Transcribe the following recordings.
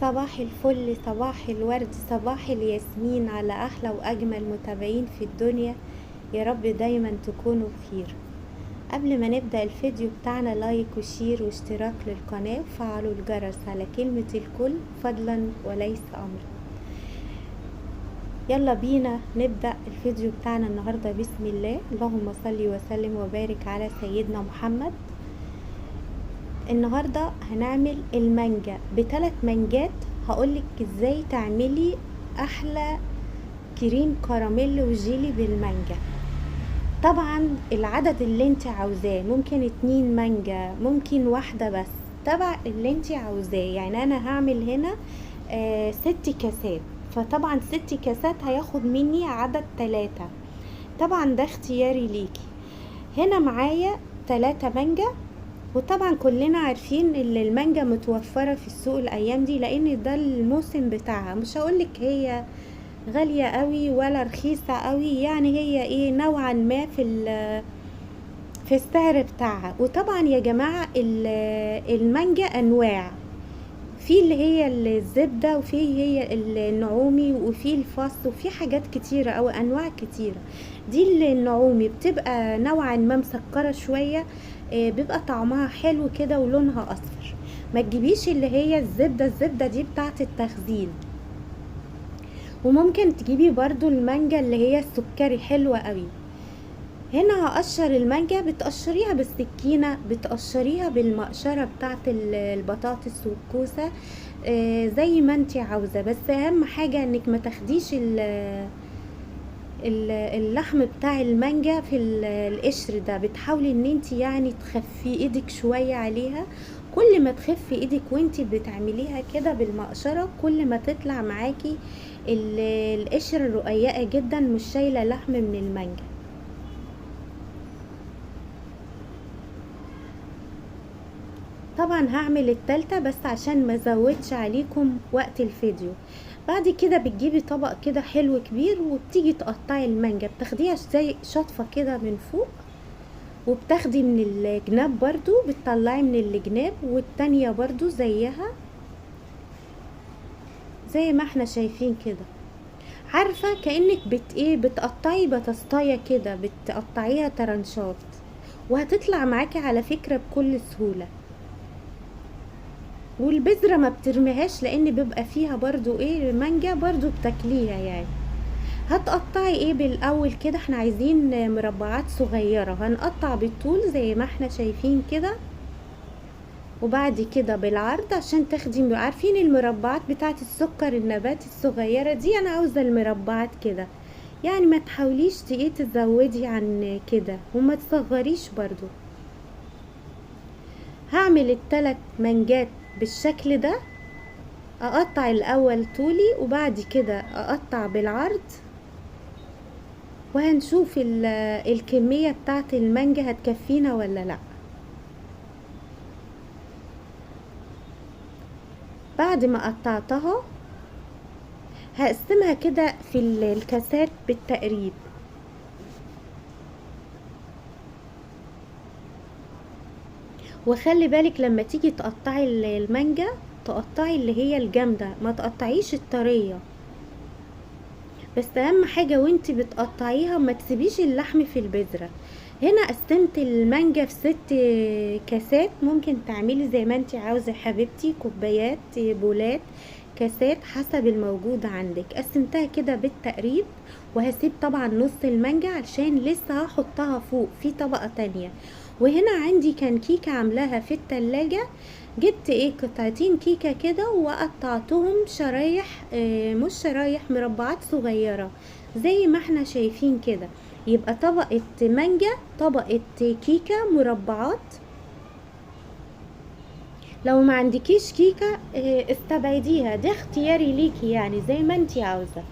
صباح الفل، صباح الورد، صباح الياسمين على احلى واجمل متابعين في الدنيا. يا رب دايما تكونوا بخير. قبل ما نبدأ الفيديو بتاعنا لايك وشير واشتراك للقناة وفعلوا الجرس على كلمة الكل فضلا وليس امر. يلا بينا نبدأ الفيديو بتاعنا النهاردة. بسم الله، اللهم صل وسلم وبارك على سيدنا محمد. النهاردة هنعمل المانجا ب3 مانجات. هقولك ازاي تعملي احلى كريم كراميل وجيلي بالمانجا. طبعا العدد اللي انت عاوزاه، ممكن 2 مانجا، ممكن واحدة بس، تبع اللي انت عاوزاه. يعني انا هعمل هنا 6 كاسات، فطبعا 6 كاسات هياخد مني عدد 3. طبعا ده اختياري ليكي. هنا معايا 3 مانجا، وطبعا كلنا عارفين ان المانجا متوفرة في السوق الايام دي، لان ده الموسم بتاعها. مش هقولك هي غالية قوي ولا رخيصة قوي، يعني هي ايه نوعا ما في السعر بتاعها. وطبعا يا جماعة المانجا انواع، في اللي هي الزبدة، وفي هي النعومي، وفي الفص، وفي حاجات كتيرة او انواع كتيرة. دي النعومي بتبقى نوعا ما مسكرة شوية، بيبقى طعمها حلو كده ولونها اصفر. ما تجيبيش اللي هي الزبدة دي بتاعت التخزين. وممكن تجيبي برضو المانجا اللي هي السكري، حلوة قوي. هنا هقشر المانجا، بتقشريها بالسكينة، بتقشريها بالمقشرة بتاعت البطاطس والكوسة، زي ما انتي عاوزة. بس اهم حاجة انك ما تاخديش اللحم بتاع المانجا في القشر ده. بتحاولي ان انتي يعني تخفي ايدك شوية عليها. كل ما تخفي ايدك وانتي بتعمليها كده بالمقشرة، كل ما تطلع معاكي القشر رقيقة جدا، مش شايلة لحم من المانجا. طبعا هعمل التالتة بس عشان ما زودش عليكم وقت الفيديو. بعد كده بتجيبي طبق كده حلو كبير، وبتيجي تقطعي المانجا، بتاخديها زي شطفة كده من فوق، وبتاخدي من الجناب برضو، بتطلعي من الجناب، والتانية برضو زيها زي ما احنا شايفين كده. عارفة كأنك بتقطعي بطاطاية كده، بتقطعيها ترنشات، وهتطلع معاكي على فكرة بكل سهولة. والبذرة ما بترميهاش، لان بيبقى فيها برضو مانجا برضو بتاكليها يعني. هتقطعي بالاول كده، احنا عايزين مربعات صغيرة، هنقطع بالطول زي ما احنا شايفين كده، وبعد كده بالعرض عشان تاخدي. عارفين المربعات بتاعت السكر النباتي الصغيرة دي؟ انا عاوزة المربعات كده، يعني ما تحاوليش تزودي عن كده، وما تصغريش برضو. هعمل ال3 مانجات بالشكل ده. اقطع الاول طولي، وبعد كده اقطع بالعرض، وهنشوف الكمية بتاعت المانجا هتكفينا ولا لا. بعد ما قطعتها هقسمها كده في الكاسات بالتقريب. وخلي بالك لما تيجي تقطعي المانجا، تقطعي اللي هي الجامدة، ما تقطعيش الطرية. بس اهم حاجة وانتي بتقطعيها ما تسيبيش اللحم في البذرة. هنا قسمت المانجا في 6 كاسات. ممكن تعملي زي ما انتي عاوزة حبيبتي، كوبايات، بولات، كاسات، حسب الموجود عندك. قسمتها كده بالتقريب، وهسيب طبعا نص المانجا علشان لسه هحطها فوق في طبقة تانية. وهنا عندي كان كيكة عاملاها في التلاجة. جبت قطعتين كيكة كده، وقطعتهم شرايح، مش شرايح، مربعات صغيرة زي ما احنا شايفين كده. يبقى طبقة مانجا، طبقة كيكة، مربعات. لو ما عندكيش كيكة استبعديها، ده اختياري ليكي يعني زي ما انتي عاوزة.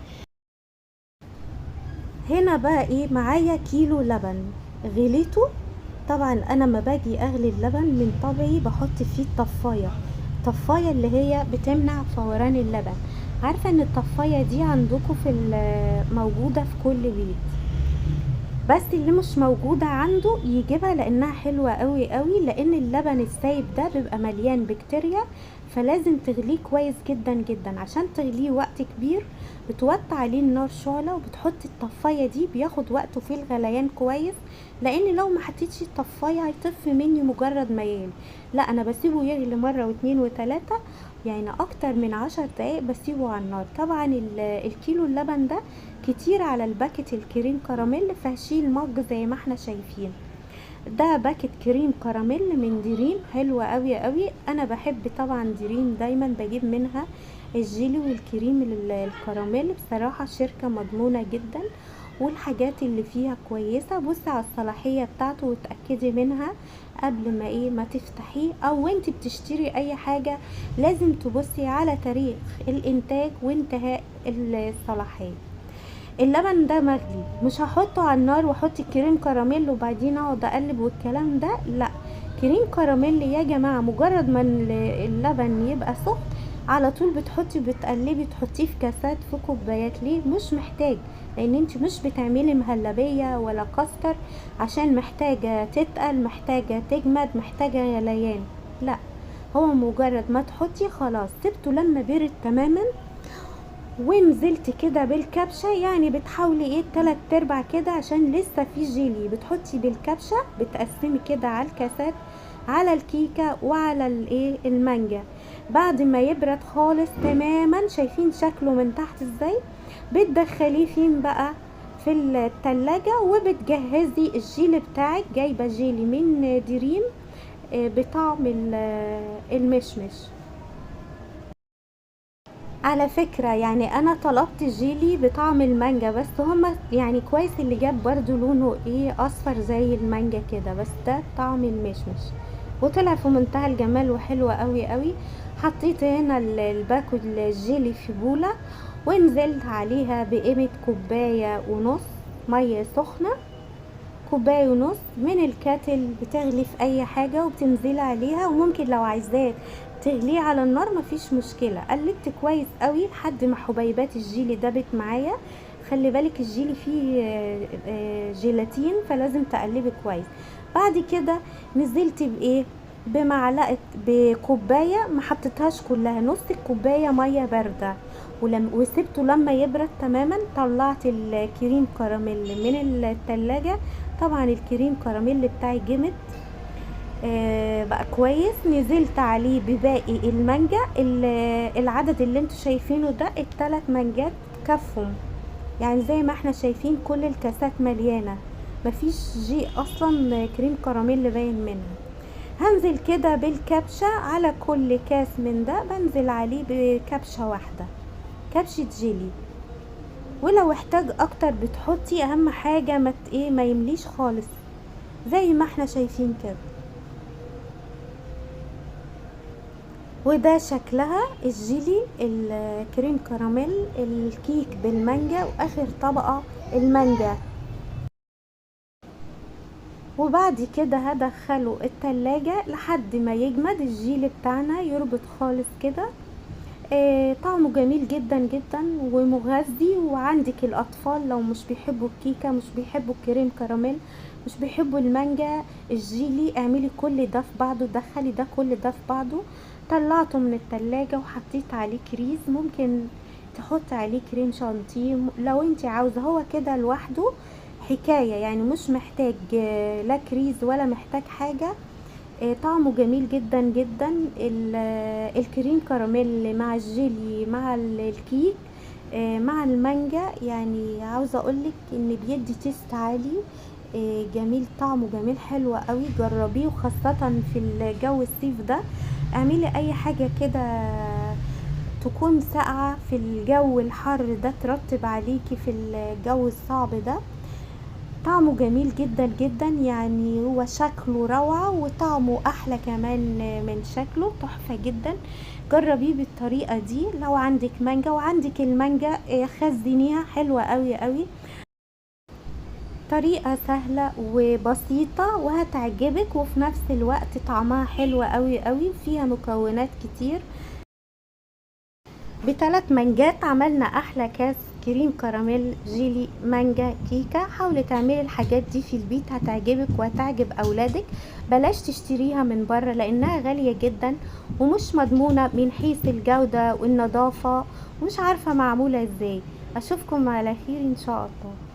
هنا بقى معايا كيلو لبن غليته. طبعا انا ما باجي اغلي اللبن من طبعي بحط فيه الطفايه اللي هي بتمنع فوران اللبن. عارفه ان الطفايه دي عندكم موجوده في كل بيت، بس اللي مش موجوده عنده يجيبها، لانها حلوه قوي قوي. لان اللبن السايب ده بيبقى مليان بكتيريا، فلازم تغليه كويس جدا جدا. عشان تغليه وقت كبير بتوطي عليه النار شعلة وبتحطي الطفايه دي، بياخد وقته في الغليان كويس، لان لو ما حطيتش الطفايه هيطفي مني مجرد ما يغلي. لا، انا بسيبه يغلي مره واتنين وتلاته، يعني اكتر من 10 دقايق بسيبه على النار. طبعا الكيلو اللبن ده كتير على الباكت الكريم كراميل، فهشيل مج زي ما احنا شايفين. ده باكت كريم كراميل من دريم، حلوة قوي قوي. انا بحب طبعا دريم، دايما بجيب منها الجيلي والكريم الكراميل. بصراحة شركة مضمونة جدا، والحاجات اللي فيها كويسة. بصي على الصلاحية بتاعته وتأكدي منها قبل ما تفتحيه، او وانت بتشتري اي حاجة لازم تبصي على تاريخ الانتاج وانتهاء الصلاحية. اللبن ده مغلي، مش هحطه على النار واحط الكريم كراميل وبعدين اقعد اقلب والكلام ده، لا. كريم كراميل يا جماعه مجرد ما اللبن يبقى سخن على طول بتحطي بتقلبي، تحطيه في كاسات في كوبايات. ليه؟ مش محتاج، لان انت مش بتعملي مهلبيه ولا كاستر عشان محتاجه تتقل، محتاجه تجمد، محتاجه غليان. لا، هو مجرد ما تحطي خلاص. سبته لما برد تماما ونزلت كده بالكبشة، يعني بتحاولي تلات ارباع كده عشان لسه في جيلي. بتحطي بالكبشة، بتقسمي كده على الكاسات، على الكيكة وعلى المانجا. بعد ما يبرد خالص تماما، شايفين شكله من تحت ازاي؟ بتدخليه فين بقى؟ في التلاجة، وبتجهزي الجيلي بتاعك. جايبة جيلي من دريم بطعم المشمش. على فكرة يعني انا طلبت جيلي بطعم المانجا، بس هما يعني كويس اللي جاب برضو لونه اصفر زي المانجا كده، بس ده طعم المشمش وطلع في منتهى الجمال وحلو قوي قوي. حطيت هنا الباكو الجيلي في بولة، ونزلت عليها بقيمة كوباية ونص مية سخنة. كوباية ونص من الكاتل بتغلي في اي حاجة وبتنزلي عليها، وممكن لو عايزاه تغليه على النار مفيش مشكلة. قلبت كويس قوي لحد ما حبيبات الجيلي دابت معايا. خلي بالك الجيلي فيه جيلاتين، فلازم تقلبي كويس. بعد كده نزلت بمعلقه بكوبايه، ما حطيتهاش كلها، نص الكوبايه ميه بارده، وسبته لما يبرد تماما. طلعت الكريم كراميل من التلاجة. طبعا الكريم كراميل بتاعي جمد بقى كويس. نزلت عليه بباقي المانجا، العدد اللي انتوا شايفينه ده ال3 مانجات كفهم، يعني زي ما احنا شايفين كل الكاسات مليانه، مفيش اصلا كريم كراميل باين منها. هنزل كده بالكبشه على كل كاس من ده، بنزل عليه بكبشه واحده، كبشه جيلي. ولو احتاج اكتر بتحطي، اهم حاجه ما يمليش خالص زي ما احنا شايفين كده. وده شكلها الجيلي الكريم كراميل الكيك بالمانجا، واخر طبقة المانجا. وبعد كده هدخله التلاجة لحد ما يجمد الجيلي بتاعنا، يربط خالص كده. طعمه جميل جدا جدا ومغذي. وعندك الاطفال لو مش بيحبوا الكيكة، مش بيحبوا الكريم كراميل، مش بيحبوا المانجا، الجيلي اعملي كل ده في بعضه، دخلي ده كل ده في بعضه. طلعته من التلاجة وحطيت عليه كريز، ممكن تحط عليه كريم شانتيه لو انت عاوزة. هو كده لوحده حكاية، يعني مش محتاج لا كريز ولا محتاج حاجة. طعمه جميل جدا جدا. الكريم كراميل مع الجيلي مع الكيك مع المانجا، يعني عاوزة اقولك ان بيدي تيست عالي جميل، طعمه جميل حلو قوي. جربيه، وخاصة في الجو الصيف ده اعملي اي حاجة كده تكون ساقعة في الجو الحر ده، ترطب عليكي في الجو الصعب ده. طعمه جميل جدا جدا، يعني هو شكله روعة وطعمه احلى كمان من شكله، تحفة جدا. جربيه بالطريقة دي. لو عندك مانجا، وعندك المانجا خزنيها، حلوة قوي قوي. طريقة سهلة وبسيطة وهتعجبك، وفي نفس الوقت طعمها حلو قوي قوي، فيها مكونات كتير. ب3 مانجات عملنا احلى كاس كريم كراميل، جيلي، مانجا، كيكة. حاولي تعملي الحاجات دي في البيت، هتعجبك وهتعجب اولادك. بلاش تشتريها من بره لانها غالية جدا ومش مضمونة من حيث الجودة والنظافة، ومش عارفة معمولة ازاي. اشوفكم على خير ان شاء الله.